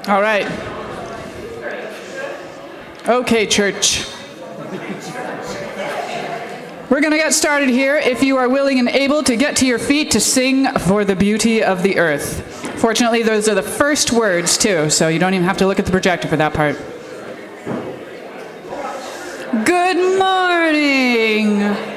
All right. Okay, church. We're going to get started here. If you are willing and able to get to your feet to sing For the Beauty of the Earth. Fortunately, those are the first words, too, so you don't even have to look at the projector for that part. Good morning.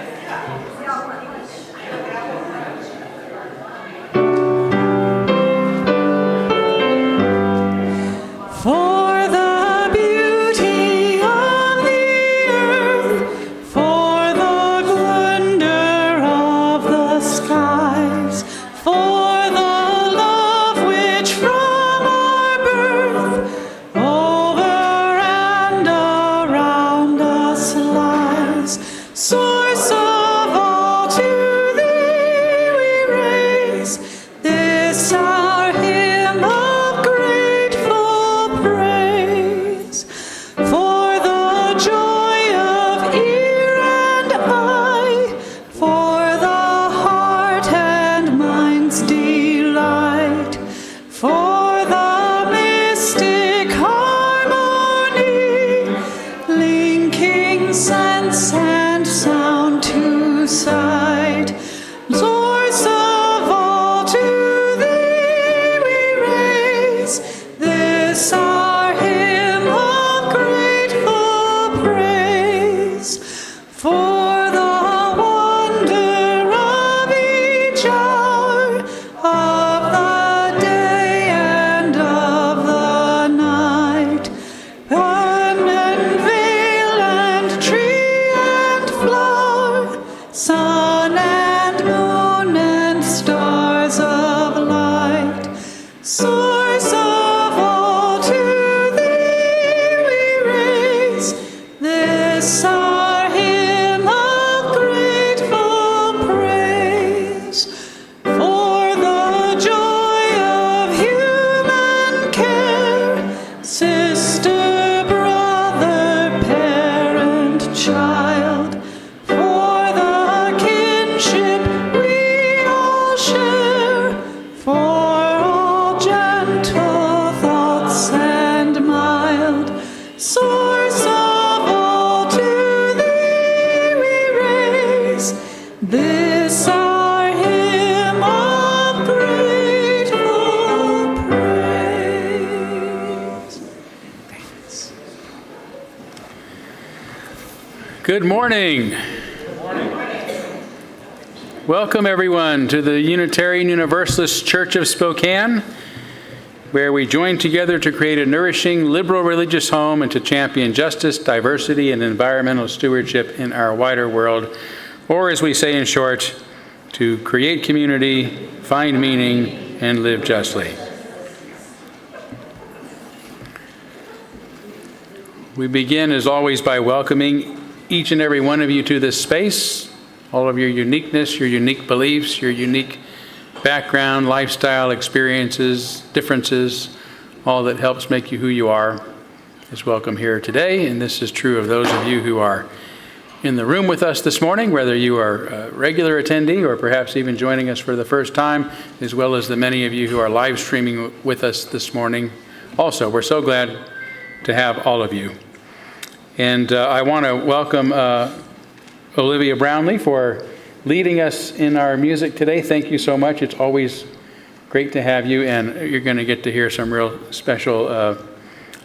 Good morning. Welcome everyone to the Unitarian Universalist Church of Spokane, where we join together to create a nourishing, liberal religious home and to champion justice, diversity, and environmental stewardship in our wider world, or as we say in short, to create community, find meaning, and live justly. We begin, as always, by welcoming each and every one of you to this space, all of your uniqueness, your unique beliefs, your unique background, lifestyle, experiences, differences, all that helps make you who you are is welcome here today. And this is true of those of you who are in the room with us this morning, whether you are a regular attendee or perhaps even joining us for the first time, as well as the many of you who are live streaming with us this morning. Also, we're so glad to have all of you. And I want to welcome Olivia Brownlee for leading us in our music today. Thank you so much. It's always great to have you, and you're going to get to hear some real special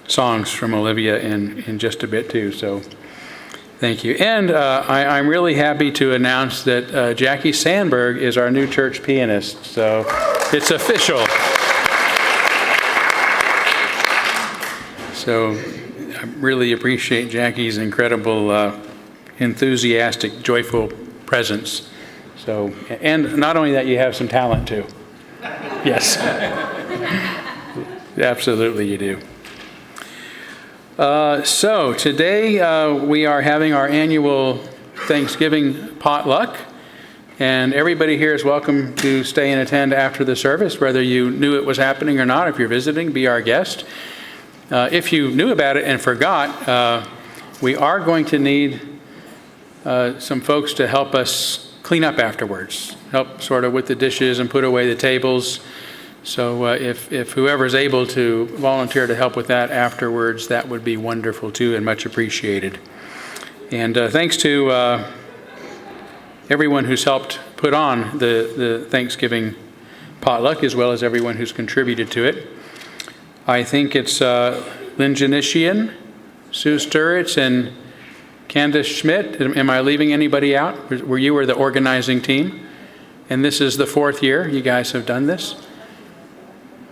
songs from Olivia in just a bit too. So thank you. And I'm really happy to announce that Jackie Sandberg is our new church pianist. So it's official. So I really appreciate Jackie's incredible, enthusiastic, joyful presence. So, and not only that, you have some talent too. Yes, absolutely you do. So today we are having our annual Thanksgiving potluck, and everybody here is welcome to stay and attend after the service, whether you knew it was happening or not. If you're visiting, be our guest. If you knew about it and forgot, we are going to need some folks to help us clean up afterwards, help sort of with the dishes and put away the tables. So if whoever's able to volunteer to help with that afterwards, that would be wonderful too and much appreciated. And thanks to everyone who's helped put on the Thanksgiving potluck, as well as everyone who's contributed to it. I think it's Lynn Janishian, Sue Sturritz, and Candace Schmidt. Am I leaving anybody out? You were the organizing team? And this is the 4th year you guys have done this?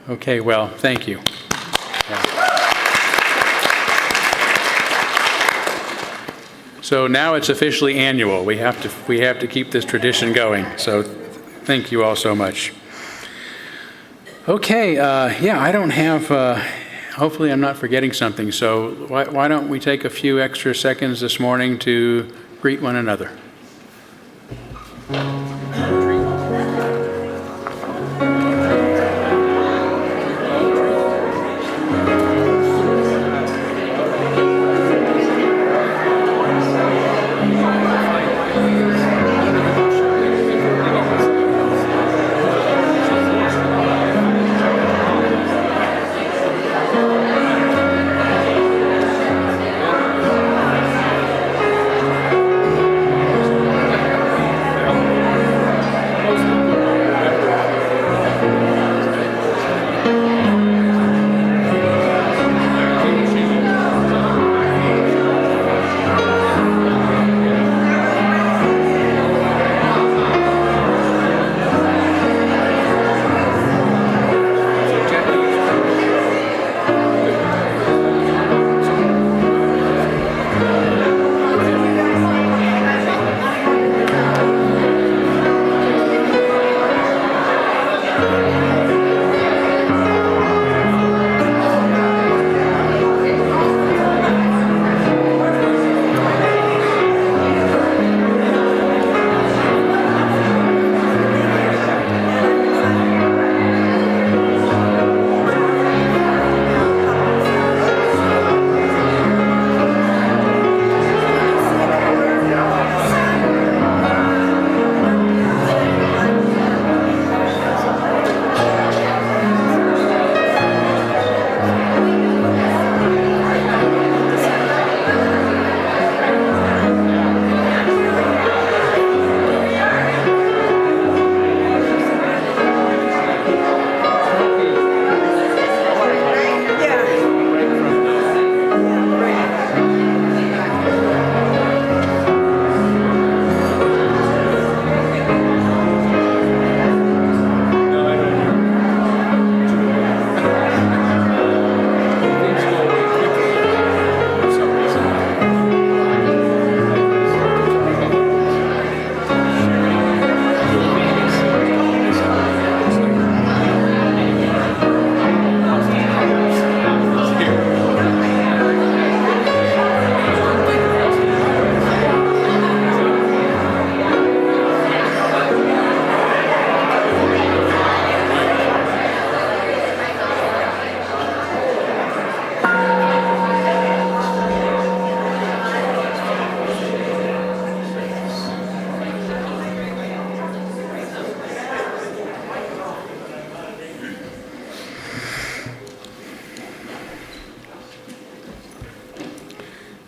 Okay, well, thank you. Yeah. So now it's officially annual. We have to keep this tradition going. So thank you all so much. Okay, I don't have, hopefully I'm not forgetting something. So why don't we take a few extra seconds this morning to greet one another.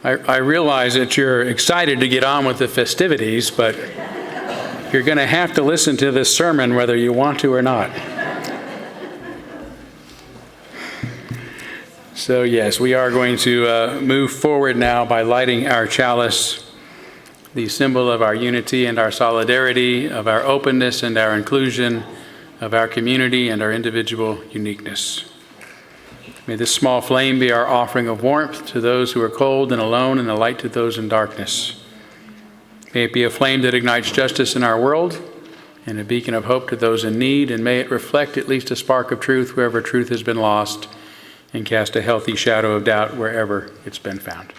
I realize that you're excited to get on with the festivities, but you're going to have to listen to this sermon whether you want to or not. So yes, we are going to move forward now by lighting our chalice, the symbol of our unity and our solidarity, of our openness and our inclusion, of our community and our individual uniqueness. May this small flame be our offering of warmth to those who are cold and alone, and a light to those in darkness. May it be a flame that ignites justice in our world and a beacon of hope to those in need, and may it reflect at least a spark of truth wherever truth has been lost, and cast a healthy shadow of doubt wherever it's been found.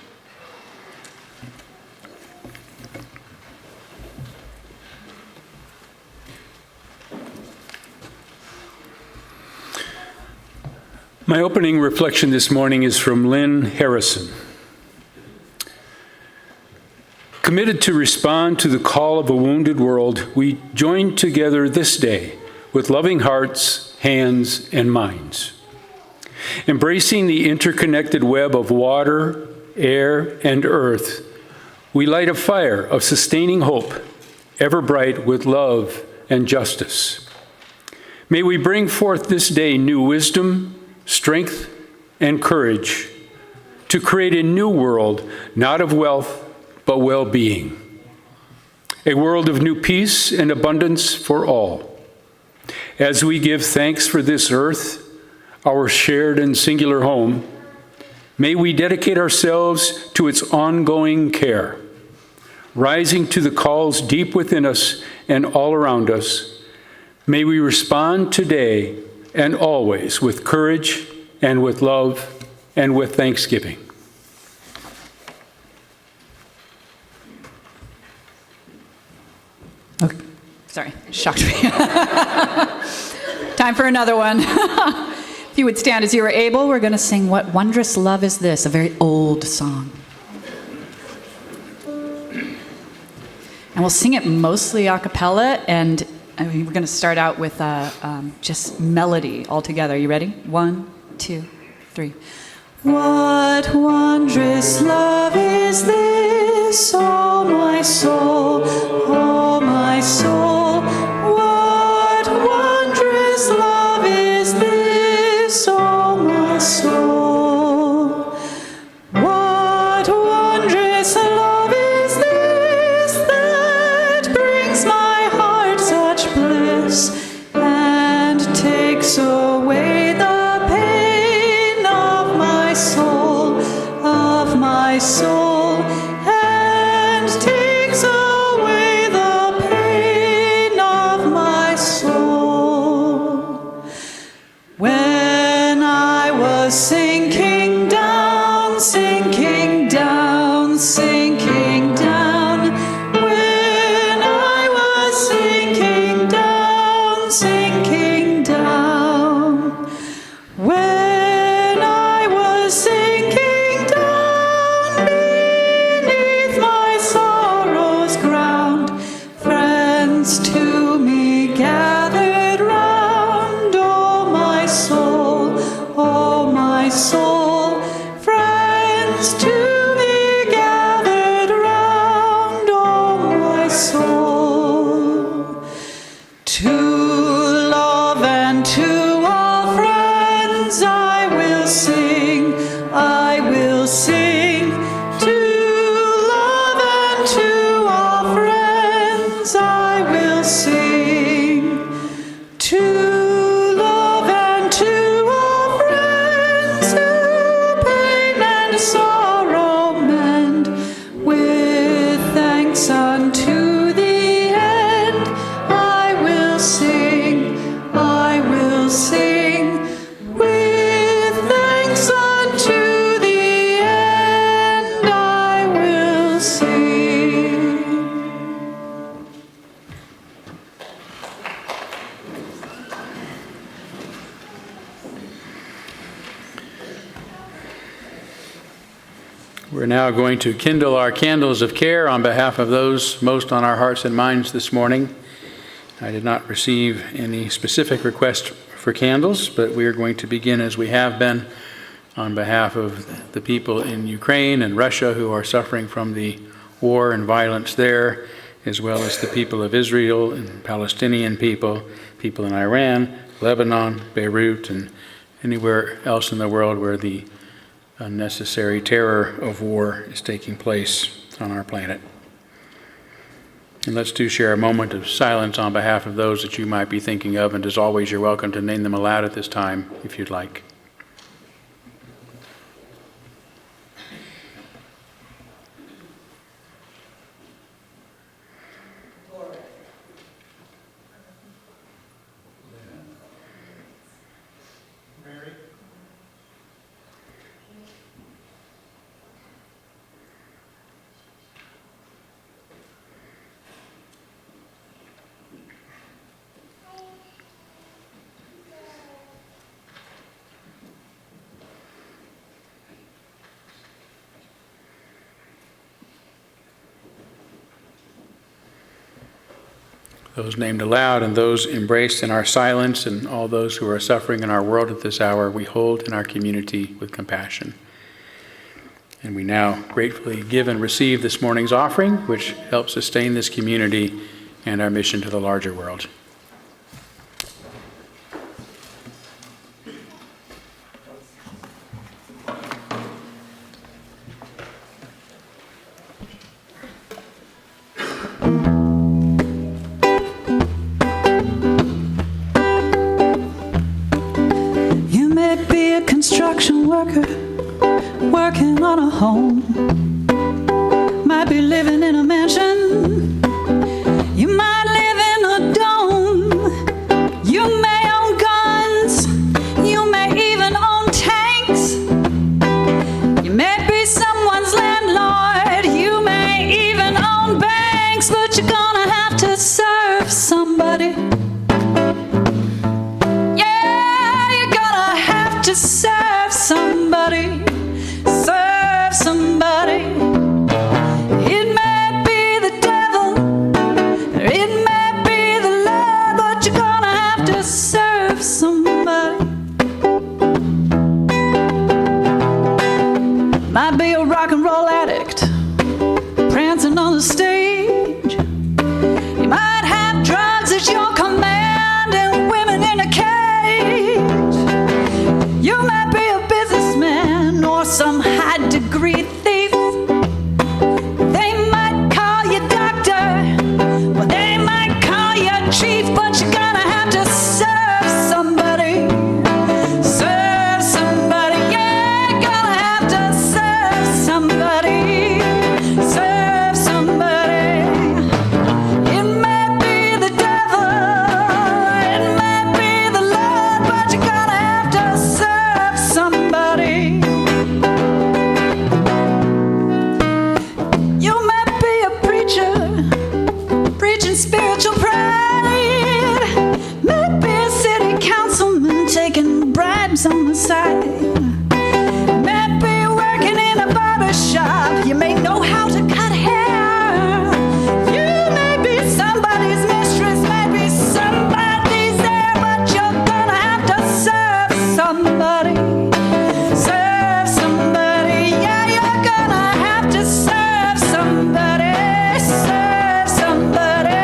My opening reflection this morning is from Lynn Harrison. Committed to respond to the call of a wounded world, we join together this day with loving hearts, hands, and minds. Embracing the interconnected web of water, air, and earth, we light a fire of sustaining hope, ever bright with love and justice. May we bring forth this day new wisdom, strength, and courage to create a new world, not of wealth, but well-being. A world of new peace and abundance for all. As we give thanks for this earth, our shared and singular home, may we dedicate ourselves to its ongoing care, rising to the calls deep within us and all around us. May we respond today and always with courage and with love and with thanksgiving. Okay. Sorry, shocked me. Time for another one. If you would stand as you are able, we're going to sing What Wondrous Love Is This, a very old song. And we'll sing it mostly a cappella, and we're going to start out with just melody all together. You ready? 1, 2, 3. What wondrous love is this, oh my soul, oh my soul. What wondrous love is this, oh my soul. What wondrous love is this that brings my heart such bliss and takes away the pain of my soul, and takes away the pain of my soul. When I was sinking down, sinking down, sinking down, when I was sinking down, sinking down, when I was sinking down beneath my sorrow's ground, friends to me gathered round, oh my soul, friends to me gathered round, oh my soul. To love and to all friends I will sing, I will sing. To love and to all friends I will sing. To love and to all friends who pain and sorrow mend, with thanks unto the end, I will sing, I will sing. With thanks unto the end, I will sing. We're now going to kindle our candles of care on behalf of those most on our hearts and minds this morning. I did not receive any specific request for candles, but we are going to begin as we have been on behalf of the people in Ukraine and Russia who are suffering from the war and violence there, as well as the people of Israel and Palestinian people in Iran, Lebanon, Beirut, and anywhere else in the world where the unnecessary terror of war is taking place on our planet. And let's share a moment of silence on behalf of those that you might be thinking of, and as always, you're welcome to name them aloud at this time if you'd like. those named aloud and those embraced in our silence, and all those who are suffering in our world at this hour, we hold in our community with compassion. And we now gratefully give and receive this morning's offering, which helps sustain this community and our mission to the larger world. You may be a construction worker working on a home, might be living in a mansion, you might live in a dome, you may own guns, you may even own tanks, you may be someone's landlord, you may even own banks, but you're gonna have to serve somebody. Yeah, you're gonna have to serve somebody. Serve somebody. It may be the devil, or it may be the Lord, but you're gonna have to serve somebody. Might be a rock and roll addict prancing on the stage. You might have drugs at your command and women in a cage. You might be a businessman or some high-degree thief. They might call you doctor, or they might call you chief, but you're gonna have to serve somebody. Serve somebody, yeah, you're gonna have to serve somebody. Serve somebody. It may be the devil, it may be the Lord, but you're gonna have to serve somebody. You may be a preacher, preaching spiritual pride. Maybe a city councilman taking bribes on the side. Maybe working in a barber shop. You may know how to cut hair. You may be somebody's mistress, maybe somebody's heir, but you're gonna have to serve somebody. Serve somebody, yeah, you're gonna have to serve somebody. Serve somebody.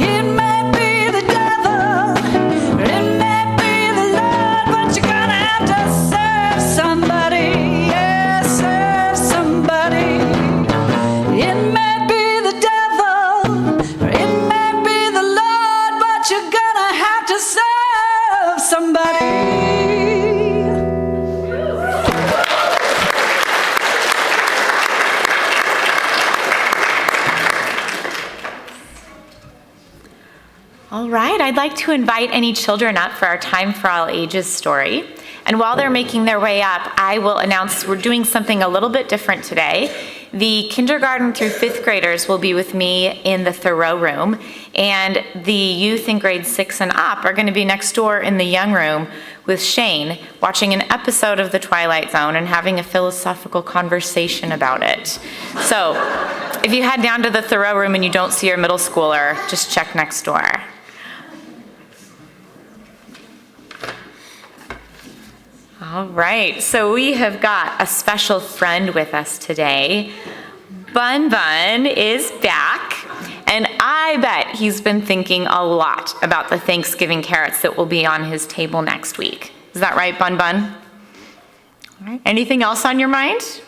It may be the devil, it may be the Lord, but you're gonna have to serve somebody. Yeah, serve somebody. It may be the devil, or it may be the Lord, but you're gonna have to serve somebody. All right, I'd like to invite any children up for our Time for All Ages story. And while they're making their way up, I will announce we're doing something a little bit different today. The kindergarten through fifth graders will be with me in the Thoreau room, and the youth in grades 6 and up are going to be next door in the young room with Shane, watching an episode of the Twilight Zone and having a philosophical conversation about it. So if you head down to the Thoreau room and you don't see your middle schooler, just check next door. All right, so we have got a special friend with us today. Bun Bun is back, and I bet he's been thinking a lot about the Thanksgiving carrots that will be on his table next week. Is that right, Bun Bun? All right. Anything else on your mind?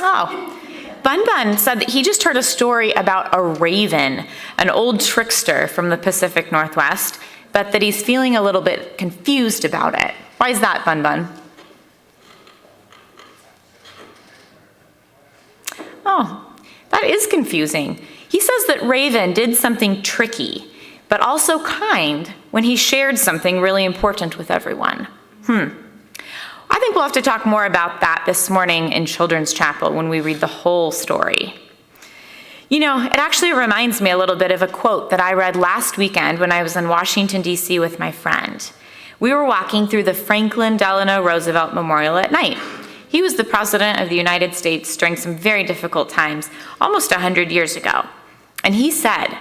Oh, Bun Bun said that he just heard a story about a raven, an old trickster from the Pacific Northwest, but that he's feeling a little bit confused about it. Why is that, Bun Bun? Oh, that is confusing. He says that Raven did something tricky, but also kind when he shared something really important with everyone. I think we'll have to talk more about that this morning in Children's Chapel when we read the whole story. You know, it actually reminds me a little bit of a quote that I read last weekend when I was in Washington, D.C. with my friend. We were walking through the Franklin Delano Roosevelt Memorial at night. He was the President of the United States during some very difficult times, almost 100 years ago. And he said,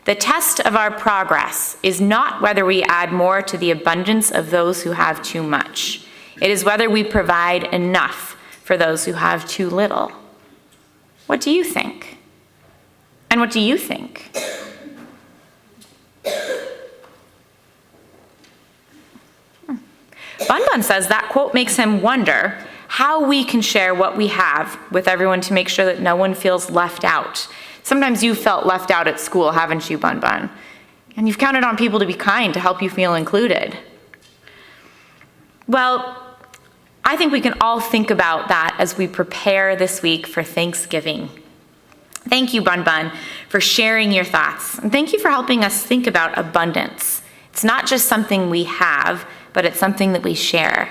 "The test of our progress is not whether we add more to the abundance of those who have too much. It is whether we provide enough for those who have too little." What do you think? And what do you think? Bun Bun says that quote makes him wonder how we can share what we have with everyone to make sure that no one feels left out. Sometimes you've felt left out at school, haven't you, Bun Bun? And you've counted on people to be kind to help you feel included. Well, I think we can all think about that as we prepare this week for Thanksgiving. Thank you, Bun Bun, for sharing your thoughts. And thank you for helping us think about abundance. It's not just something we have, but it's something that we share.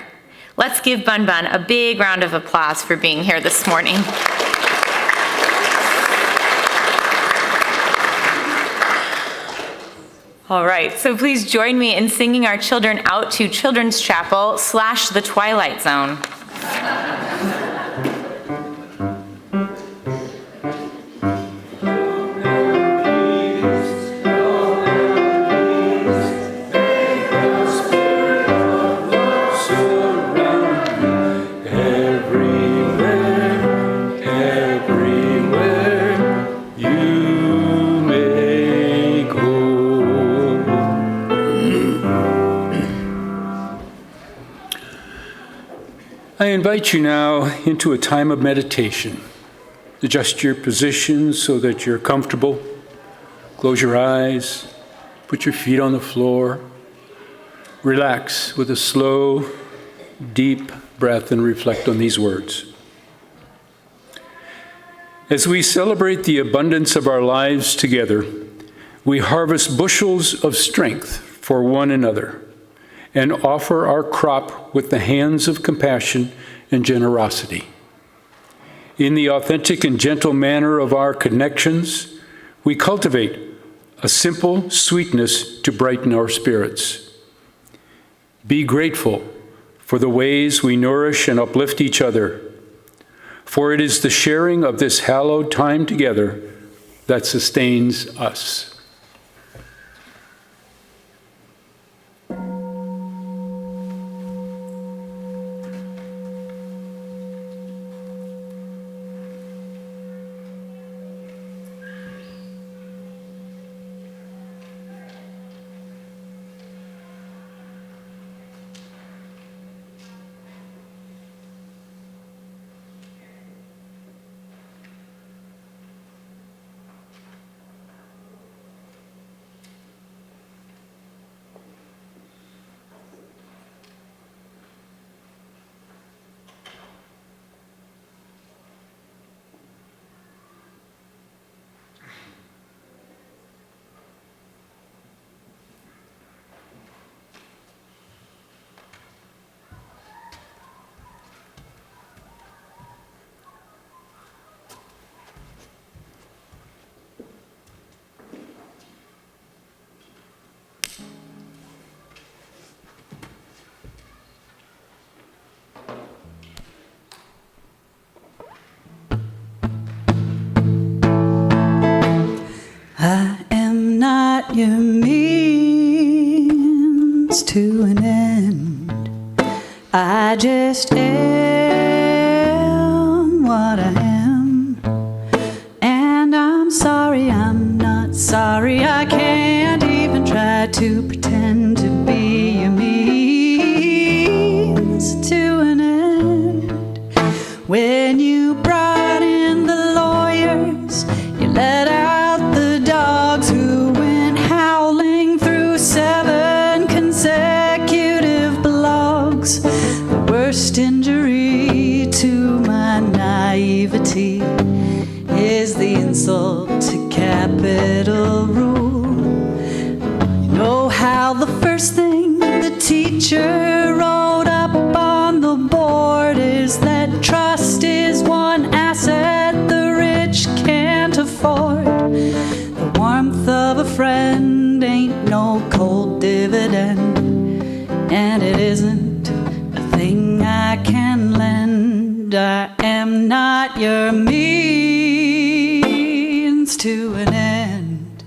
Let's give Bun Bun a big round of applause for being here this morning. All right, so please join me in singing our children out to Children's Chapel / the Twilight Zone. I invite you now into a time of meditation. Adjust your position so that you're comfortable. Close your eyes. Put your feet on the floor. Relax with a slow, deep breath and reflect on these words. As we celebrate the abundance of our lives together, we harvest bushels of strength for one another and offer our crop with the hands of compassion and generosity. In the authentic and gentle manner of our connections, we cultivate a simple sweetness to brighten our spirits. Be grateful for the ways we nourish and uplift each other, for it is the sharing of this hallowed time together that sustains us. I am not your means to an end. I just am what I am. And I'm sorry I'm not sorry. I can't even try to pretend to be your means to an end. When you brought in the lawyers, you let out the dogs who went howling through 7 consecutive blogs. The worst injury to my naivety is the insult to capital rule. You know how the first thing the teacher wrote up on the board is that trust is one I am not your means to an end.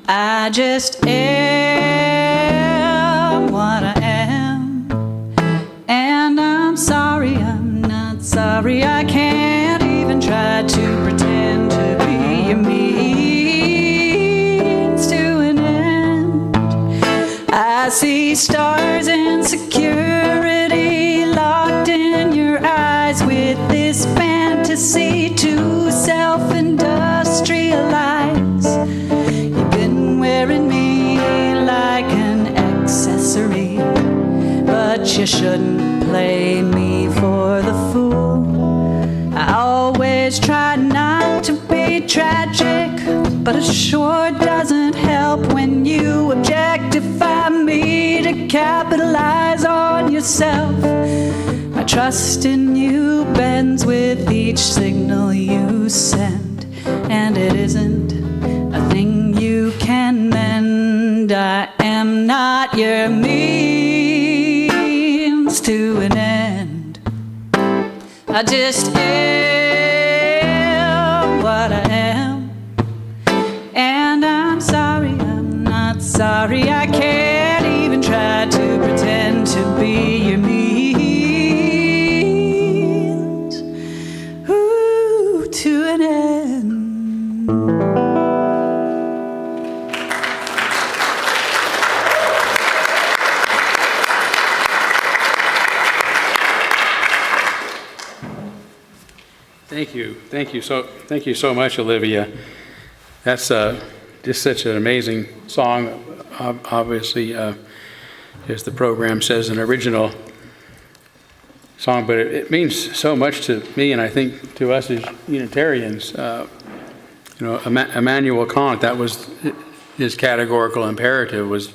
I just am what I am. And I'm sorry, I'm not sorry. I can't even try to pretend to be your means to an end. I see stars and security locked in your eyes with this fantasy to self-industrialize. You've been wearing me like an accessory, but you shouldn't play me for the fool. I always try not to be tragic, but it sure doesn't help when you objectify me to capitalize on yourself. My trust in you bends with each signal you send, and it isn't a thing you can mend. I am not your means to an end. I just am what I am. And I'm sorry, I'm not sorry. I can't even try to pretend to be your means to an end. Thank you so much, Olivia. That's just such an amazing song. Obviously, as the program says, an original song, but it means so much to me, and I think to us as Unitarians. Immanuel Kant, that was his categorical imperative, was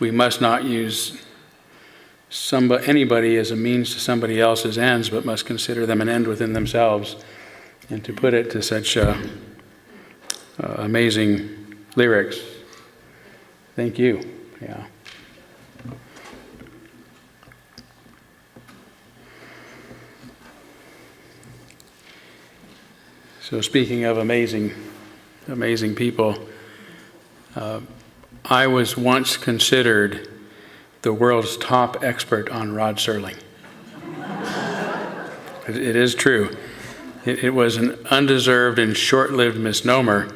we must not use anybody as a means to somebody else's ends, but must consider them an end within themselves. And to put it to such amazing lyrics. Thank you. Yeah. So speaking of amazing people, I was once considered the world's top expert on Rod Serling. It is true. It was an undeserved and short-lived misnomer.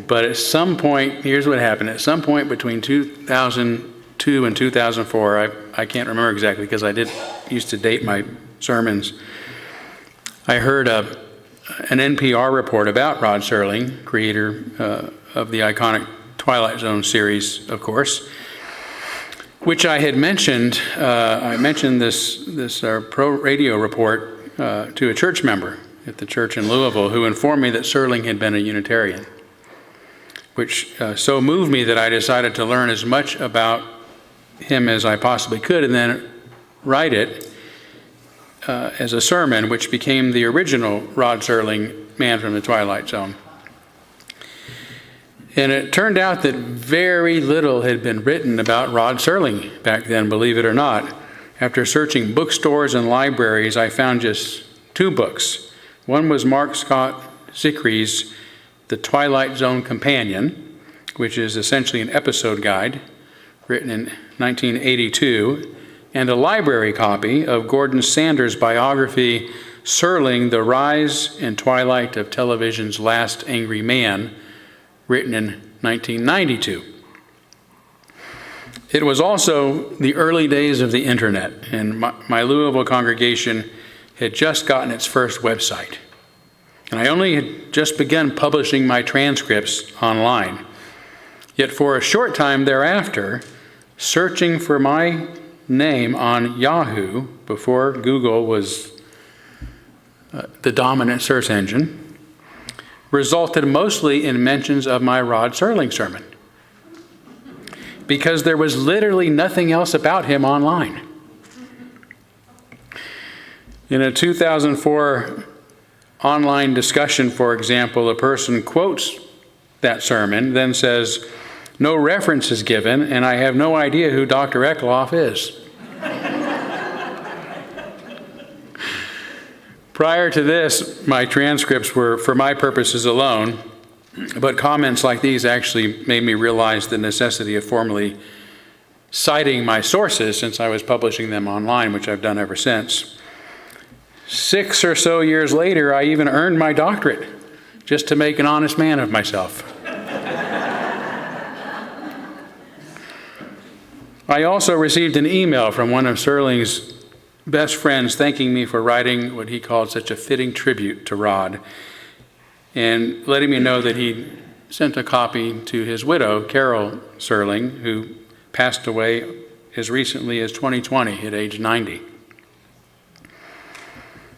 But at some point, here's what happened. At some point between 2002 and 2004, I can't remember exactly because I used to date my sermons, I heard an NPR report about Rod Serling, creator of the iconic Twilight Zone series, of course, which I had mentioned. I mentioned this pro radio report to a church member at the church in Louisville who informed me that Serling had been a Unitarian, which so moved me that I decided to learn as much about him as I possibly could and then write it as a sermon, which became the original Rod Serling, Man from the Twilight Zone. And it turned out that very little had been written about Rod Serling back then, believe it or not. After searching bookstores and libraries, I found just 2 books. One was Mark Scott Zichry's The Twilight Zone Companion, which is essentially an episode guide, written in 1982, and a library copy of Gordon Sanders' biography, Serling, The Rise and Twilight of Television's Last Angry Man, written in 1992. It was also the early days of the internet, and my Louisville congregation had just gotten its first website. And I only had just begun publishing my transcripts online. Yet for a short time thereafter, searching for my name on Yahoo, before Google was the dominant search engine, resulted mostly in mentions of my Rod Serling sermon, because there was literally nothing else about him online. In a 2004 online discussion, for example, a person quotes that sermon, then says, "No reference is given, and I have no idea who Dr. Eckloff is." Prior to this, my transcripts were for my purposes alone, but comments like these actually made me realize the necessity of formally citing my sources since I was publishing them online, which I've done ever since. 6 or so years later, I even earned my doctorate just to make an honest man of myself. I also received an email from one of Serling's best friends thanking me for writing what he called such a fitting tribute to Rod, and letting me know that he sent a copy to his widow, Carol Serling, who passed away as recently as 2020 at age 90.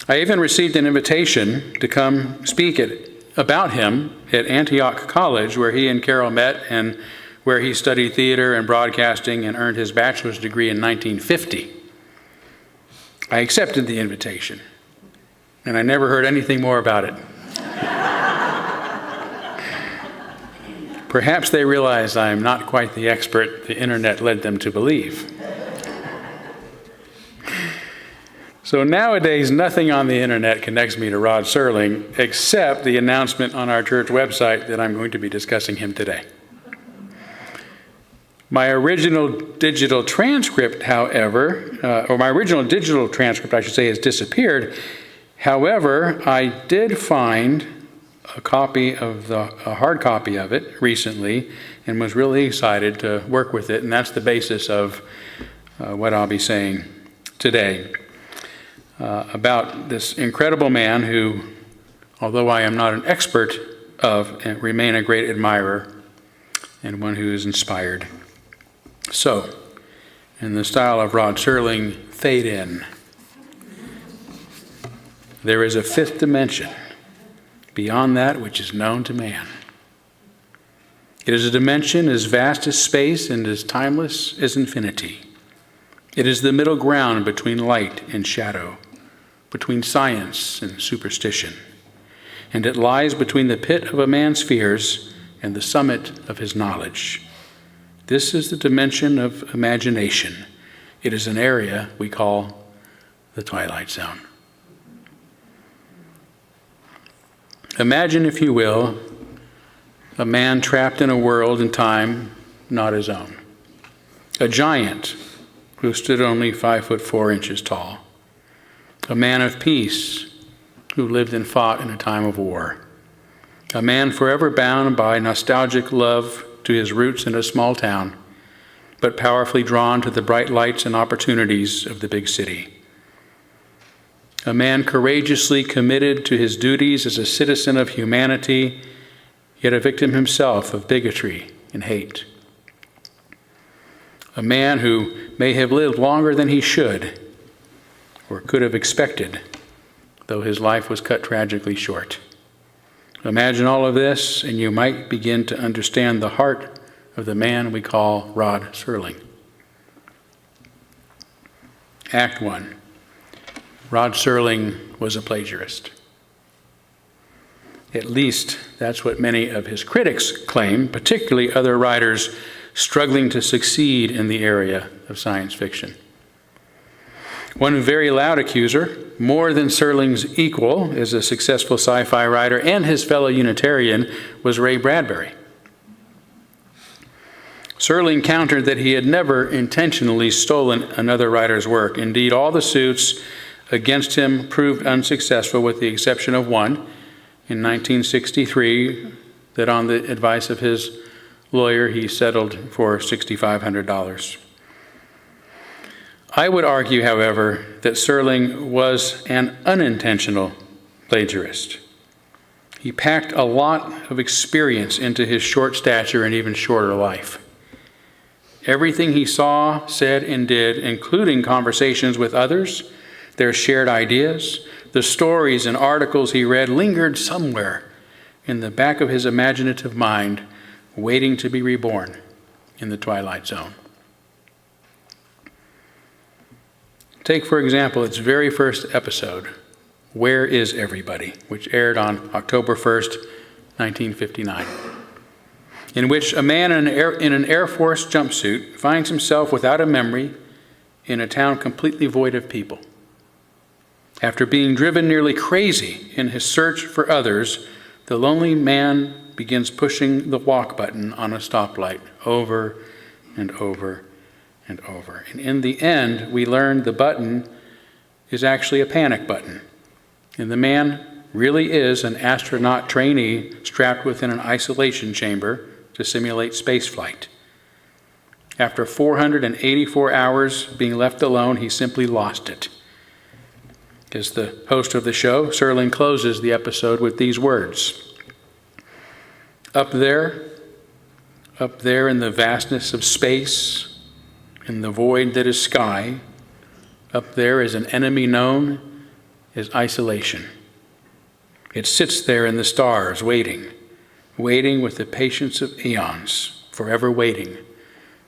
I even received an invitation to come speak about him at Antioch College, where he and Carol met and where he studied theater and broadcasting and earned his bachelor's degree in 1950. I accepted the invitation, and I never heard anything more about it. Perhaps they realize I am not quite the expert the internet led them to believe. So nowadays, nothing on the internet connects me to Rod Serling except the announcement on our church website that I'm going to be discussing him today. My original digital transcript, however, or my original digital transcript, I should say, has disappeared. However, I did find a hard copy of it recently and was really excited to work with it, and that's the basis of what I'll be saying today about this incredible man who, although I am not an expert of, remain a great admirer and one who is inspired. So, in the style of Rod Serling, fade in. There is a fifth dimension beyond that which is known to man. It is a dimension as vast as space and as timeless as infinity. It is the middle ground between light and shadow, between science and superstition, and it lies between the pit of a man's fears and the summit of his knowledge. This is the dimension of imagination. It is an area we call the Twilight Zone. Imagine, if you will, a man trapped in a world and time not his own. A giant who stood only 5'4" tall. A man of peace who lived and fought in a time of war. A man forever bound by nostalgic love to his roots in a small town, but powerfully drawn to the bright lights and opportunities of the big city. A man courageously committed to his duties as a citizen of humanity, yet a victim himself of bigotry and hate. A man who may have lived longer than he should, or could have expected, though his life was cut tragically short. Imagine all of this, and you might begin to understand the heart of the man we call Rod Serling. Act 1. Rod Serling was a plagiarist. At least that's what many of his critics claim, particularly other writers struggling to succeed in the area of science fiction. One very loud accuser, more than Serling's equal as a successful sci-fi writer and his fellow Unitarian, was Ray Bradbury. Serling countered that he had never intentionally stolen another writer's work. Indeed, all the suits against him proved unsuccessful, with the exception of one in 1963, that on the advice of his lawyer he settled for $6,500. I would argue, however, that Serling was an unintentional plagiarist. He packed a lot of experience into his short stature and even shorter life. Everything he saw, said, and did, including conversations with others, their shared ideas, the stories and articles he read, lingered somewhere in the back of his imaginative mind, waiting to be reborn in the Twilight Zone. Take, for example, its very first episode, Where Is Everybody?, which aired on October 1st, 1959, in which a man in an Air Force jumpsuit finds himself without a memory in a town completely void of people. After being driven nearly crazy in his search for others, the lonely man begins pushing the walk button on a stoplight over and over and over. And in the end, we learn the button is actually a panic button. And the man really is an astronaut trainee strapped within an isolation chamber to simulate spaceflight. After 484 hours being left alone, he simply lost it. As the host of the show, Serling closes the episode with these words. Up there in the vastness of space, in the void that is sky, up there is an enemy known as isolation. It sits there in the stars, waiting with the patience of eons, forever waiting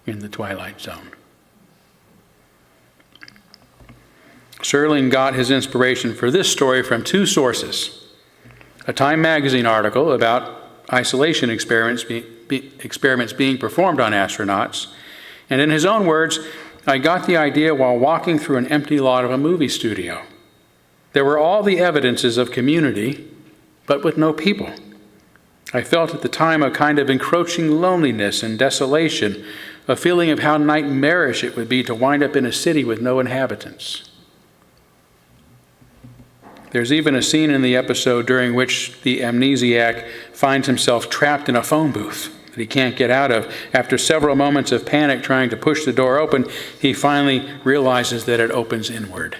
in the Twilight Zone. Serling got his inspiration for this story from two sources. A Time magazine article about isolation experiments being performed on astronauts, and in his own words, I got the idea while walking through an empty lot of a movie studio. There were all the evidences of community, but with no people. I felt at the time a kind of encroaching loneliness and desolation, a feeling of how nightmarish it would be to wind up in a city with no inhabitants. There's even a scene in the episode during which the amnesiac finds himself trapped in a phone booth that he can't get out of. After several moments of panic trying to push the door open, he finally realizes that it opens inward.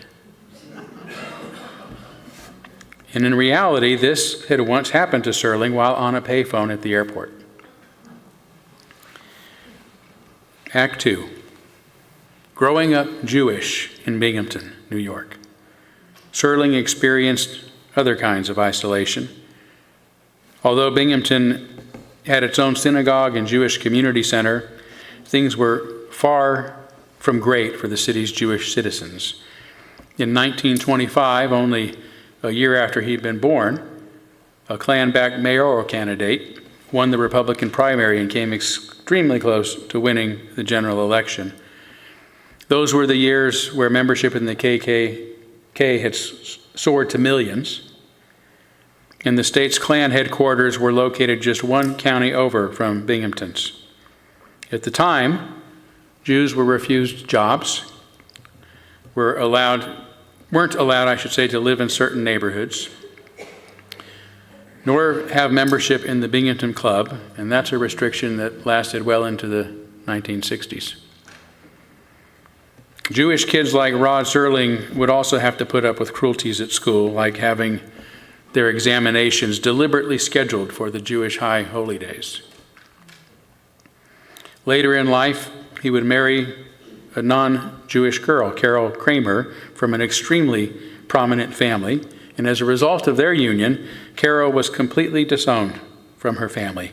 And in reality, this had once happened to Serling while on a payphone at the airport. Act 2. Growing up Jewish in Binghamton, New York. Serling experienced other kinds of isolation. Although Binghamton had its own synagogue and Jewish community center, things were far from great for the city's Jewish citizens. In 1925, only a year after he'd been born, a Klan-backed mayoral candidate won the Republican primary and came extremely close to winning the general election. Those were the years where membership in the KKK had soared to millions, and the state's Klan headquarters were located just one county over from Binghamton's. At the time, Jews were refused jobs, weren't allowed, to live in certain neighborhoods, nor have membership in the Binghamton Club, and that's a restriction that lasted well into the 1960s. Jewish kids like Rod Serling would also have to put up with cruelties at school, like having their examinations deliberately scheduled for the Jewish high holy days. Later in life, he would marry a non-Jewish girl, Carol Kramer, from an extremely prominent family, and as a result of their union, Carol was completely disowned from her family,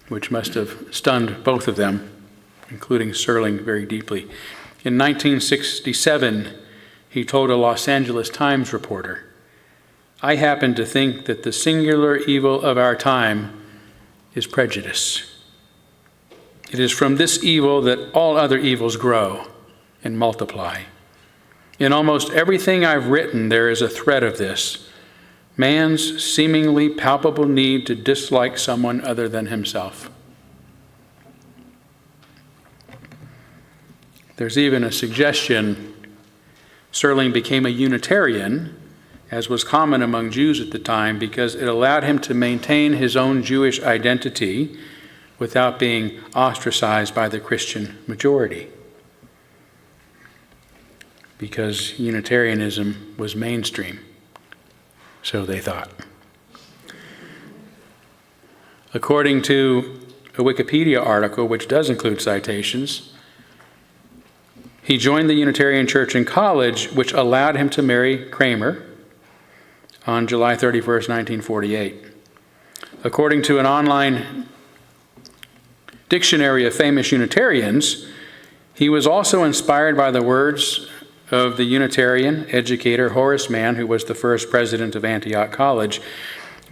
which must have stunned both of them, including Serling, very deeply. In 1967, he told a Los Angeles Times reporter, I happen to think that the singular evil of our time is prejudice. It is from this evil that all other evils grow and multiply. In almost everything I've written, there is a thread of this, man's seemingly palpable need to dislike someone other than himself. There's even a suggestion Serling became a Unitarian, as was common among Jews at the time, because it allowed him to maintain his own Jewish identity without being ostracized by the Christian majority, because Unitarianism was mainstream, so they thought. According to a Wikipedia article, which does include citations, he joined the Unitarian Church in college, which allowed him to marry Kramer on July 31st, 1948. According to an online dictionary of famous Unitarians, he was also inspired by the words of the Unitarian educator Horace Mann, who was the first president of Antioch College,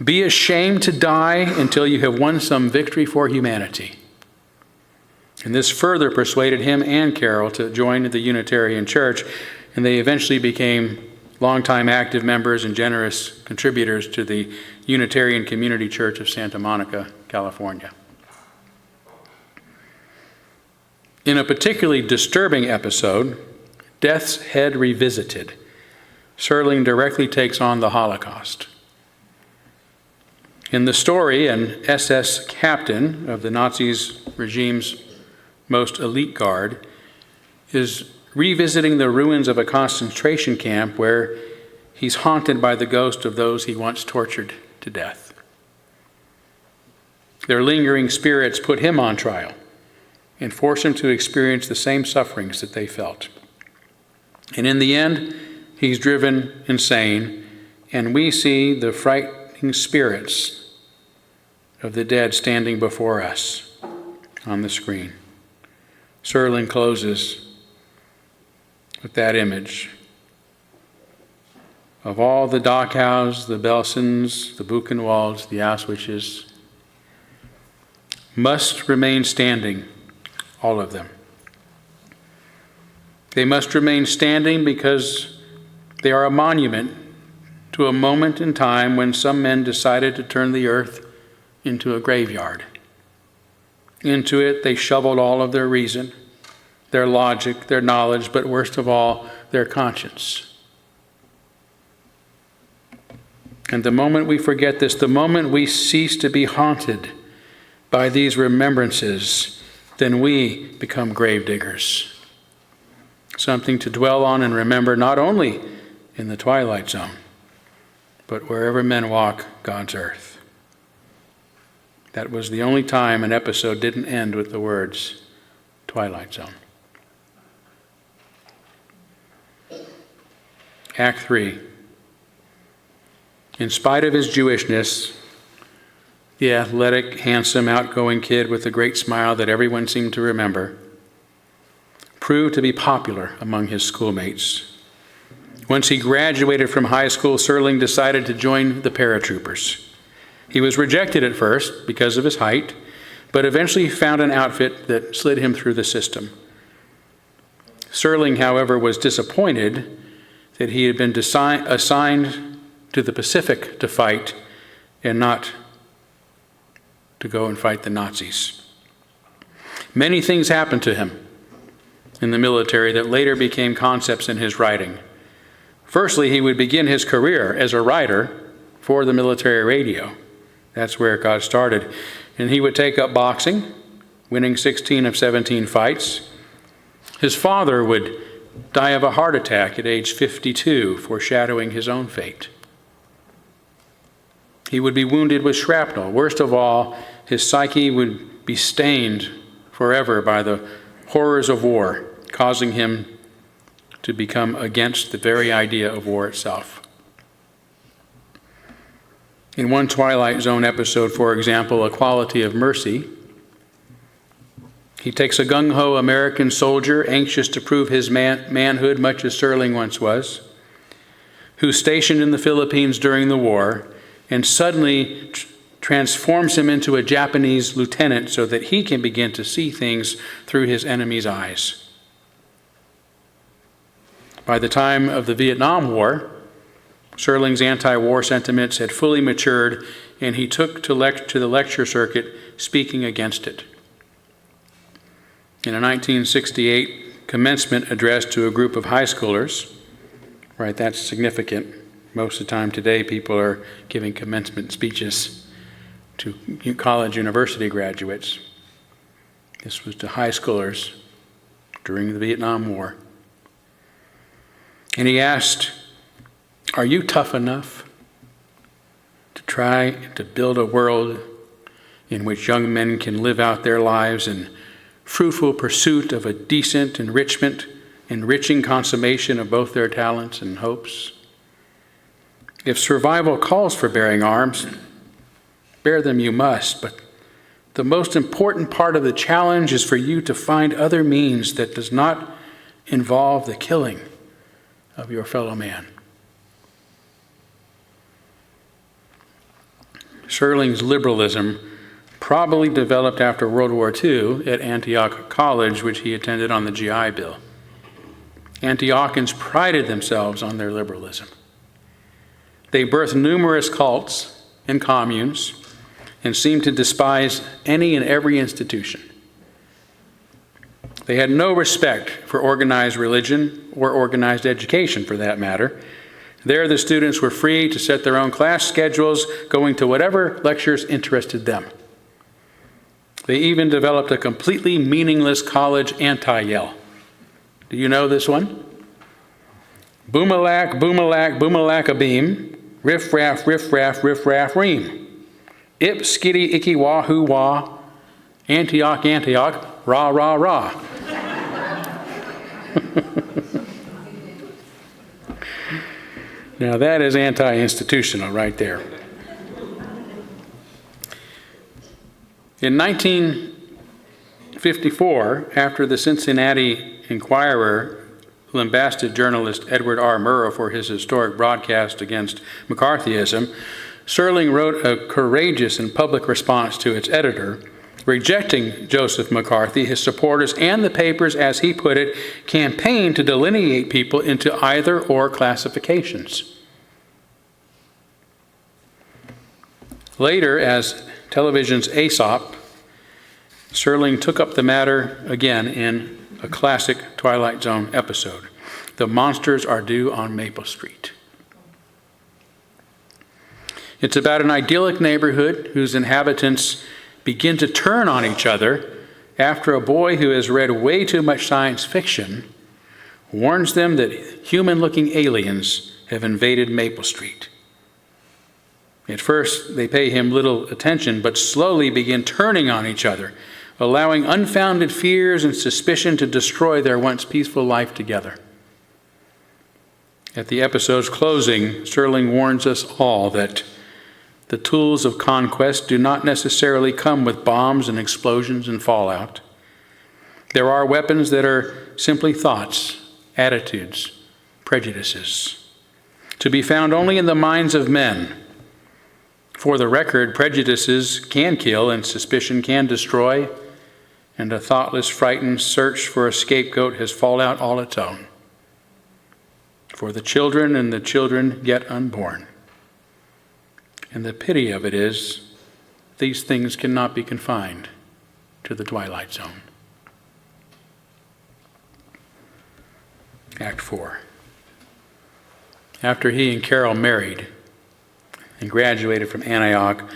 "Be ashamed to die until you have won some victory for humanity." And this further persuaded him and Carol to join the Unitarian Church, and they eventually became longtime active members and generous contributors to the Unitarian Community Church of Santa Monica, California. In a particularly disturbing episode, Death's Head Revisited, Serling directly takes on the Holocaust. In the story, an SS captain of the Nazis' regime's most elite guard is revisiting the ruins of a concentration camp where he's haunted by the ghost of those he once tortured to death. Their lingering spirits put him on trial and force him to experience the same sufferings that they felt. And in the end, he's driven insane, and we see the frightening spirits of the dead standing before us on the screen. Serling closes with that image of all the Dachau's, the Belsens, the Buchenwalds, the Auschwitzes, must remain standing, all of them. They must remain standing because they are a monument to a moment in time when some men decided to turn the earth into a graveyard. Into it, they shoveled all of their reason, their logic, their knowledge, but worst of all, their conscience. And the moment we forget this, the moment we cease to be haunted by these remembrances, then we become gravediggers. Something to dwell on and remember not only in the Twilight Zone, but wherever men walk God's earth. That was the only time an episode didn't end with the words, Twilight Zone. Act 3. In spite of his Jewishness, the athletic, handsome, outgoing kid with the great smile that everyone seemed to remember proved to be popular among his schoolmates. Once he graduated from high school, Serling decided to join the paratroopers. He was rejected at first because of his height, but eventually found an outfit that slid him through the system. Serling, however, was disappointed that he had been assigned to the Pacific to fight and not to go and fight the Nazis. Many things happened to him in the military that later became concepts in his writing. Firstly, he would begin his career as a writer for the military radio. That's where it got started. And he would take up boxing, winning 16 of 17 fights. His father would die of a heart attack at age 52, foreshadowing his own fate. He would be wounded with shrapnel. Worst of all, his psyche would be stained forever by the horrors of war, causing him to become against the very idea of war itself. In one Twilight Zone episode, for example, A Quality of Mercy, he takes a gung-ho American soldier, anxious to prove his manhood, much as Serling once was, who's stationed in the Philippines during the war, and suddenly transforms him into a Japanese lieutenant so that he can begin to see things through his enemy's eyes. By the time of the Vietnam War, Serling's anti-war sentiments had fully matured, and he took to the lecture circuit speaking against it. In a 1968 commencement address to a group of high schoolers, right, that's significant. Most of the time today, people are giving commencement speeches to college, university graduates. This was to high schoolers during the Vietnam War. And he asked, "Are you tough enough to try to build a world in which young men can live out their lives in fruitful pursuit of a decent enriching consummation of both their talents and hopes? If survival calls for bearing arms, bear them you must, but the most important part of the challenge is for you to find other means that does not involve the killing of your fellow man." Serling's liberalism probably developed after World War II at Antioch College, which he attended on the GI Bill. Antiochans prided themselves on their liberalism. They birthed numerous cults and communes and seemed to despise any and every institution. They had no respect for organized religion or organized education, for that matter. There, the students were free to set their own class schedules, going to whatever lectures interested them. They even developed a completely meaningless college anti-yell. Do you know this one? Boom-a-lack, boom-a-lack, boom-a-lack-a-beam, riff-raff, riff-raff, riff-raff, ream. Ip, skitty, icky, wah-hoo, wah, Antioch, Antioch, rah, rah, rah. Now that is anti-institutional right there. In 1954, after the Cincinnati Enquirer lambasted journalist Edward R. Murrow for his historic broadcast against McCarthyism, Serling wrote a courageous and public response to its editor, rejecting Joseph McCarthy. His supporters and the papers, as he put it, campaigned to delineate people into either or classifications. Later, as television's Aesop, Serling took up the matter again in a classic Twilight Zone episode. The monsters are due on Maple Street. It's about an idyllic neighborhood whose inhabitants begin to turn on each other after a boy who has read way too much science fiction warns them that human-looking aliens have invaded Maple Street. At first, they pay him little attention, but slowly begin turning on each other, allowing unfounded fears and suspicion to destroy their once peaceful life together. At the episode's closing, Serling warns us all that the tools of conquest do not necessarily come with bombs and explosions and fallout. There are weapons that are simply thoughts, attitudes, prejudices, to be found only in the minds of men. For the record, prejudices can kill and suspicion can destroy, and a thoughtless, frightened search for a scapegoat has fallout all its own. For the children and the children yet unborn. And the pity of it is, these things cannot be confined to the Twilight Zone. Act 4. After he and Carol married and graduated from Antioch,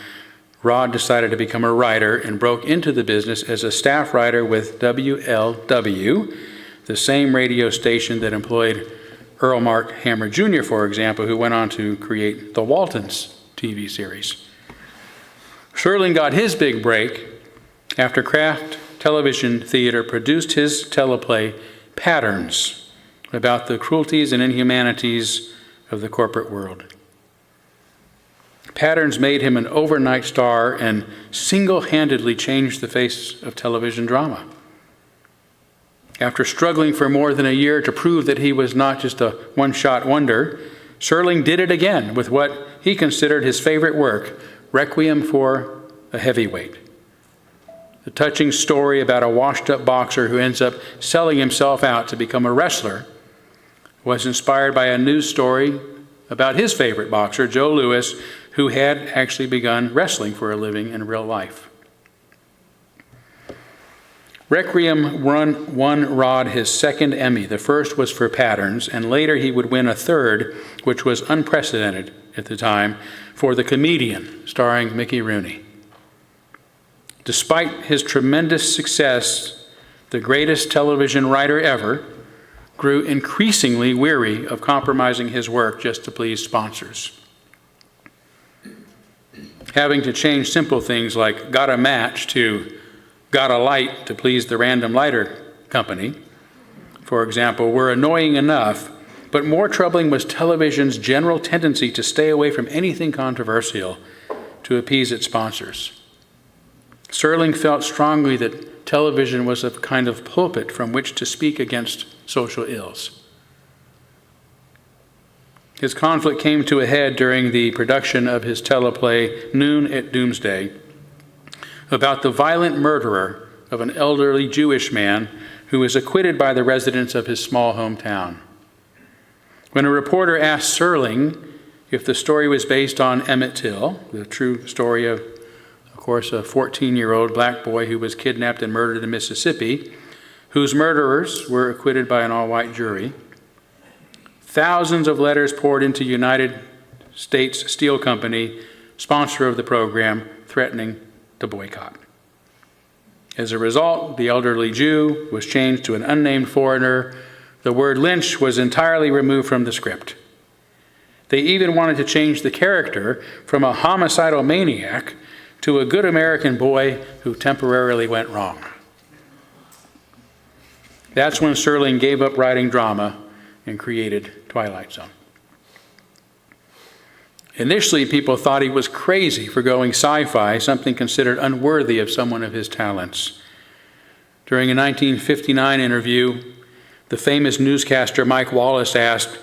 Rod decided to become a writer and broke into the business as a staff writer with WLW, the same radio station that employed Earl Mark Hammer Jr., for example, who went on to create The Waltons TV series. Serling got his big break after Kraft Television Theater produced his teleplay Patterns about the cruelties and inhumanities of the corporate world. Patterns made him an overnight star and single-handedly changed the face of television drama. After struggling for more than a year to prove that he was not just a one-shot wonder, Serling did it again with what he considered his favorite work, Requiem for a Heavyweight. The touching story about a washed-up boxer who ends up selling himself out to become a wrestler was inspired by a news story about his favorite boxer, Joe Louis, who had actually begun wrestling for a living in real life. Requiem won Rod his second Emmy. The first was for Patterns, and later he would win a third, which was unprecedented at the time, for The Comedian, starring Mickey Rooney. Despite his tremendous success, the greatest television writer ever grew increasingly weary of compromising his work just to please sponsors. Having to change simple things like got a match to got a light to please the random lighter company, for example, were annoying enough, but more troubling was television's general tendency to stay away from anything controversial to appease its sponsors. Serling felt strongly that television was a kind of pulpit from which to speak against social ills. His conflict came to a head during the production of his teleplay Noon at Doomsday, about the violent murderer of an elderly Jewish man who is acquitted by the residents of his small hometown. When a reporter asked Serling if the story was based on Emmett Till, the true story of course, a 14-year-old black boy who was kidnapped and murdered in Mississippi, whose murderers were acquitted by an all-white jury, thousands of letters poured into United States Steel Company, sponsor of the program, threatening to boycott. As a result, the elderly Jew was changed to an unnamed foreigner. The word lynch was entirely removed from the script. They even wanted to change the character from a homicidal maniac to a good American boy who temporarily went wrong. That's when Serling gave up writing drama and created Twilight Zone. Initially, people thought he was crazy for going sci-fi, something considered unworthy of someone of his talents. During a 1959 interview, the famous newscaster Mike Wallace asked,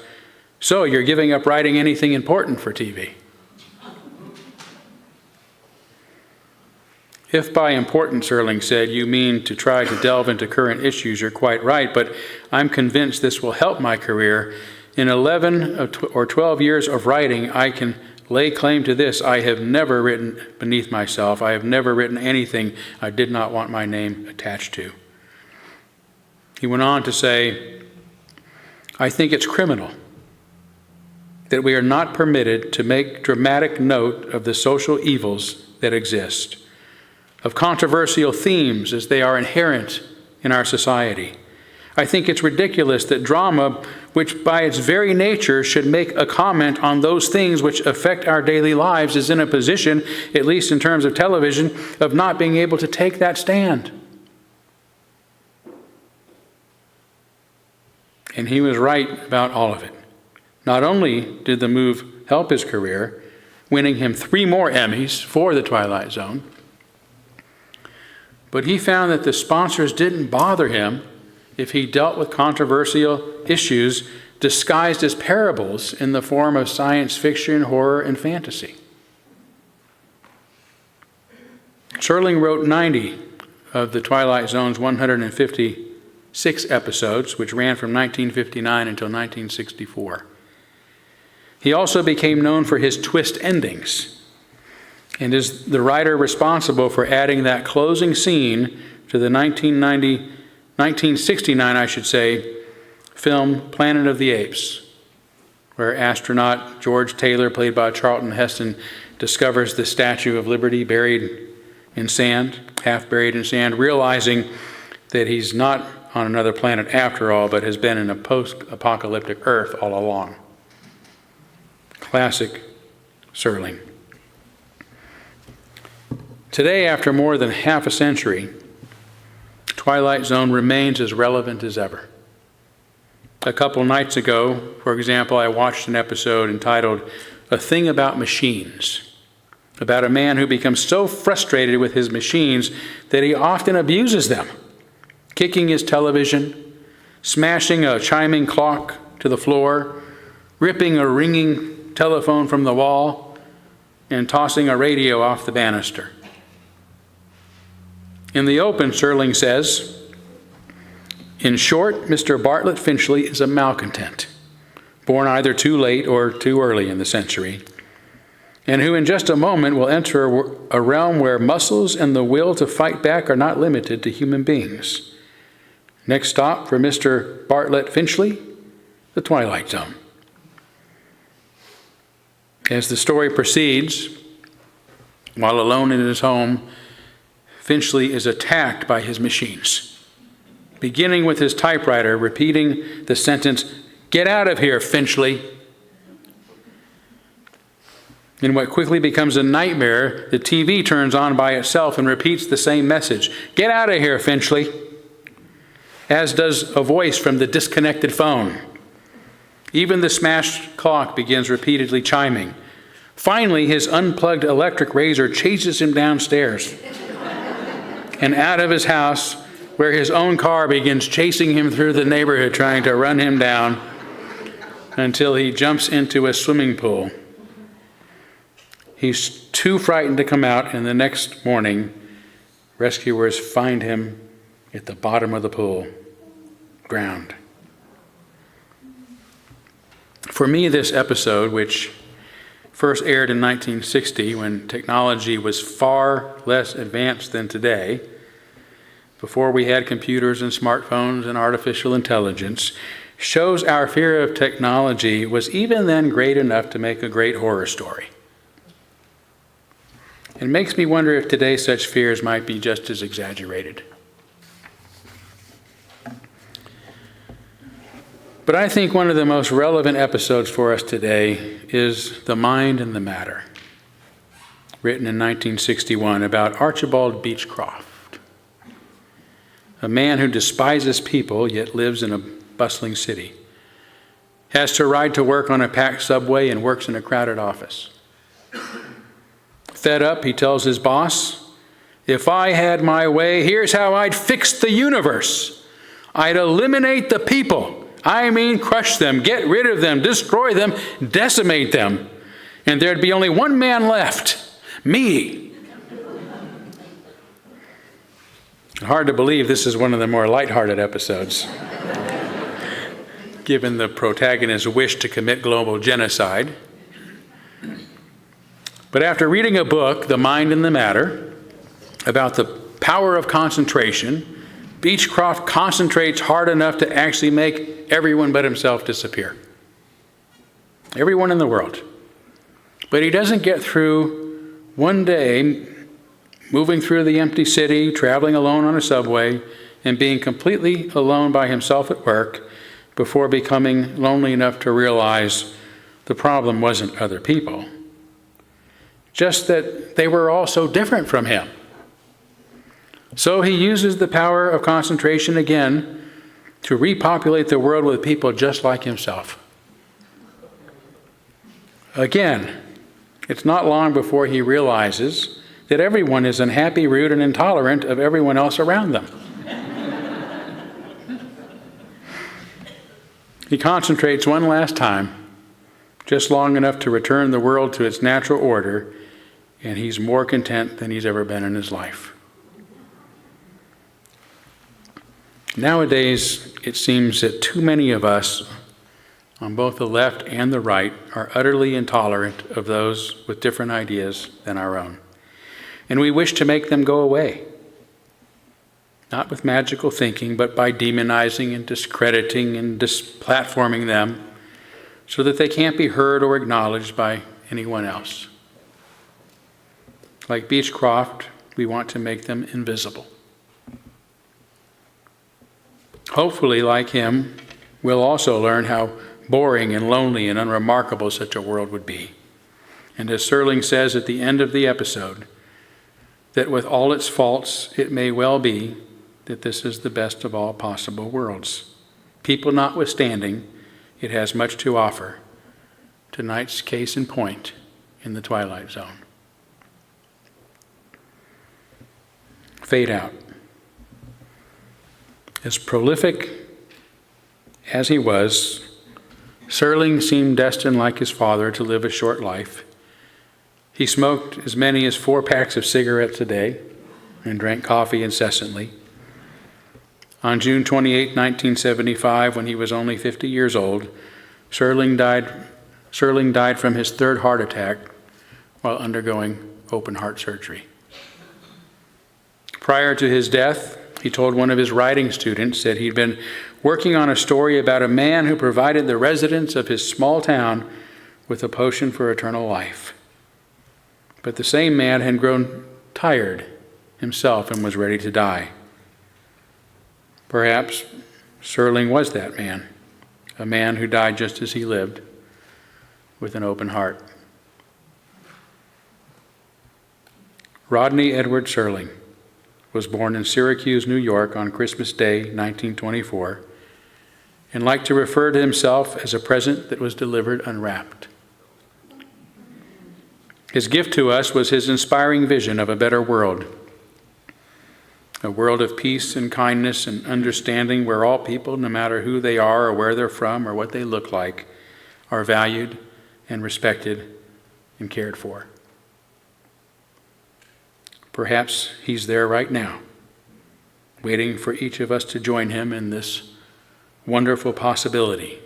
"So, you're giving up writing anything important for TV?" If by important, Serling said, you mean to try to delve into current issues, you're quite right, but I'm convinced this will help my career. In 11 or 12 years of writing, I can lay claim to this. I have never written beneath myself. I have never written anything I did not want my name attached to. He went on to say, I think it's criminal that we are not permitted to make dramatic note of the social evils that exist, of controversial themes as they are inherent in our society. I think it's ridiculous that drama, which by its very nature should make a comment on those things which affect our daily lives, is in a position, at least in terms of television, of not being able to take that stand. And he was right about all of it. Not only did the move help his career, winning him 3 more Emmys for The Twilight Zone, but he found that the sponsors didn't bother him if he dealt with controversial issues disguised as parables in the form of science fiction, horror, and fantasy. Serling wrote 90 of the Twilight Zone's 156 episodes, which ran from 1959 until 1964. He also became known for his twist endings, and is the writer responsible for adding that closing scene to the 1969, film Planet of the Apes, where astronaut George Taylor, played by Charlton Heston, discovers the Statue of Liberty buried in sand, half buried in sand, realizing that he's not on another planet after all, but has been in a post-apocalyptic Earth all along. Classic Serling. Today, after more than half a century, Twilight Zone remains as relevant as ever. A couple nights ago, for example, I watched an episode entitled A Thing About Machines, about a man who becomes so frustrated with his machines that he often abuses them, kicking his television, smashing a chiming clock to the floor, ripping a ringing telephone from the wall, and tossing a radio off the banister. In the open, Serling says, in short, Mr. Bartlett Finchley is a malcontent, born either too late or too early in the century, and who in just a moment will enter a realm where muscles and the will to fight back are not limited to human beings. Next stop for Mr. Bartlett Finchley, the Twilight Zone. As the story proceeds, while alone in his home, Finchley is attacked by his machines, beginning with his typewriter, repeating the sentence, "Get out of here, Finchley." In what quickly becomes a nightmare, the TV turns on by itself and repeats the same message, "Get out of here, Finchley," as does a voice from the disconnected phone. Even the smashed clock begins repeatedly chiming. Finally, his unplugged electric razor chases him downstairs and out of his house, where his own car begins chasing him through the neighborhood, trying to run him down until he jumps into a swimming pool. He's too frightened to come out, and the next morning, rescuers find him at the bottom of the pool, ground. For me, this episode, which first aired in 1960 when technology was far less advanced than today, before we had computers and smartphones and artificial intelligence, shows our fear of technology was even then great enough to make a great horror story. It makes me wonder if today such fears might be just as exaggerated. But I think one of the most relevant episodes for us today is The Mind and the Matter, written in 1961 about Archibald Beechcroft, a man who despises people yet lives in a bustling city, has to ride to work on a packed subway and works in a crowded office. Fed up, he tells his boss, "If I had my way, here's how I'd fix the universe. I'd eliminate the people. I mean, crush them, get rid of them, destroy them, decimate them. And there'd be only one man left, me." Hard to believe this is one of the more lighthearted episodes, given the protagonist's wish to commit global genocide. But after reading a book, The Mind and the Matter, about the power of concentration, Beechcroft concentrates hard enough to actually make everyone but himself disappear. Everyone in the world. But he doesn't get through one day moving through the empty city, traveling alone on a subway, and being completely alone by himself at work before becoming lonely enough to realize the problem wasn't other people, just that they were all so different from him. So he uses the power of concentration again to repopulate the world with people just like himself. Again, it's not long before he realizes that everyone is unhappy, rude, and intolerant of everyone else around them. He concentrates one last time, just long enough to return the world to its natural order, and he's more content than he's ever been in his life. Nowadays, it seems that too many of us, on both the left and the right, are utterly intolerant of those with different ideas than our own. And we wish to make them go away. Not with magical thinking, but by demonizing and discrediting and displatforming them so that they can't be heard or acknowledged by anyone else. Like Beechcroft, we want to make them invisible. Hopefully, like him, we'll also learn how boring and lonely and unremarkable such a world would be. And as Serling says at the end of the episode, that with all its faults, it may well be that this is the best of all possible worlds. People notwithstanding, it has much to offer. Tonight's case in point in the Twilight Zone. Fade out. As prolific as he was, Serling seemed destined, like his father, to live a short life. He smoked as many as 4 packs of cigarettes a day and drank coffee incessantly. On June 28, 1975, when he was only 50 years old, Serling died from his 3rd heart attack while undergoing open heart surgery. Prior to his death, he told one of his writing students that he'd been working on a story about a man who provided the residents of his small town with a potion for eternal life. But the same man had grown tired himself and was ready to die. Perhaps Serling was that man, a man who died just as he lived, with an open heart. Rodney Edward Serling was born in Syracuse, New York on Christmas Day, 1924, and liked to refer to himself as a present that was delivered unwrapped. His gift to us was his inspiring vision of a better world, a world of peace and kindness and understanding where all people, no matter who they are or where they're from or what they look like, are valued and respected and cared for. Perhaps he's there right now, waiting for each of us to join him in this wonderful possibility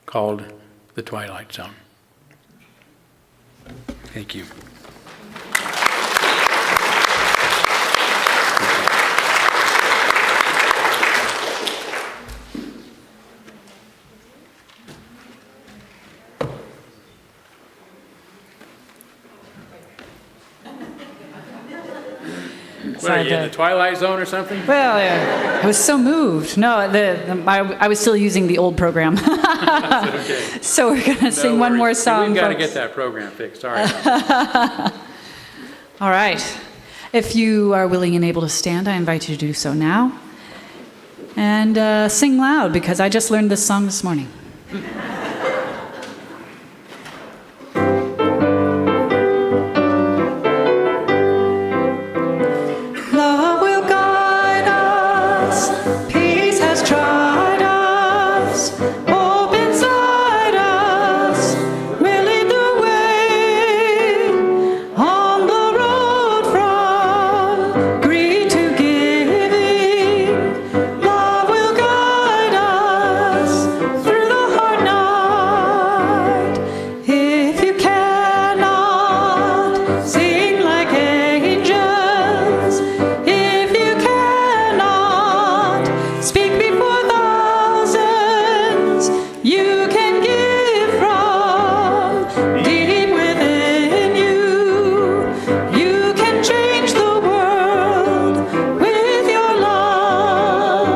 called the Twilight Zone. Thank you. What are you in the Twilight Zone or something? Well, yeah, I was so moved. No, I was still using the old program. Okay. So we're going to sing one more song. We've got to folks. get that program fixed. All right. All right. If you are willing and able to stand, I invite you to do so now. And sing loud, because I just learned this song this morning. Love will guide us, peace has tried us, hope inside us, will lead the way on the road from greed to giving. Love will guide us through the hard night. If you cannot sing like angels, if you cannot speak before thousands, you can give from deep within you. You can change the world with your love.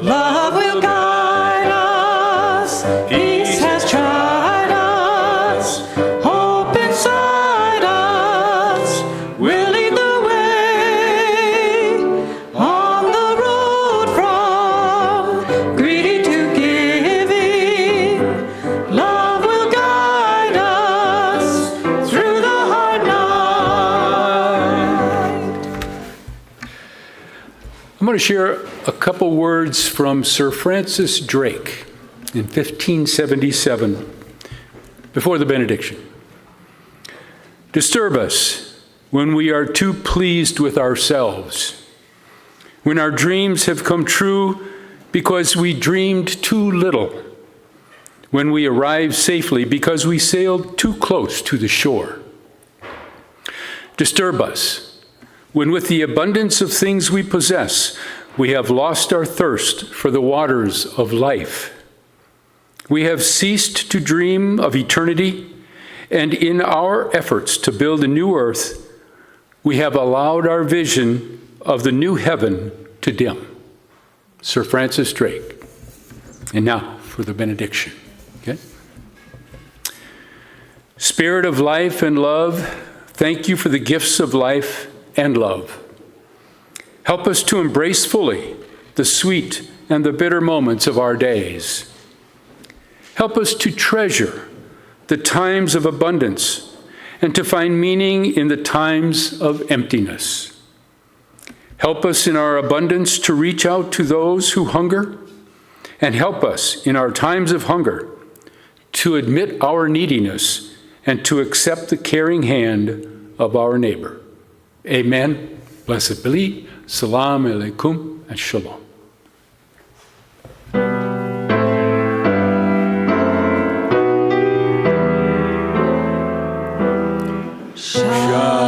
Love will guide us. Peace has tried us. Hope inside us will lead the way on the road from greedy to giving. Love will guide us through the hard night. I'm going to share a couple words from Sir Francis Drake in 1577 before the benediction. Disturb us when we are too pleased with ourselves, when our dreams have come true because we dreamed too little, when we arrive safely because we sailed too close to the shore. Disturb us when with the abundance of things we possess, we have lost our thirst for the waters of life. We have ceased to dream of eternity, and in our efforts to build a new earth, we have allowed our vision of the new heaven to dim. Sir Francis Drake. And now for the benediction. Okay? Spirit of life and love, thank you for the gifts of life and love. Help us to embrace fully the sweet and the bitter moments of our days. Help us to treasure the times of abundance and to find meaning in the times of emptiness. Help us in our abundance to reach out to those who hunger, and help us in our times of hunger to admit our neediness and to accept the caring hand of our neighbor. Amen. Blessed be. Salam alaikum and shalom. Shalom.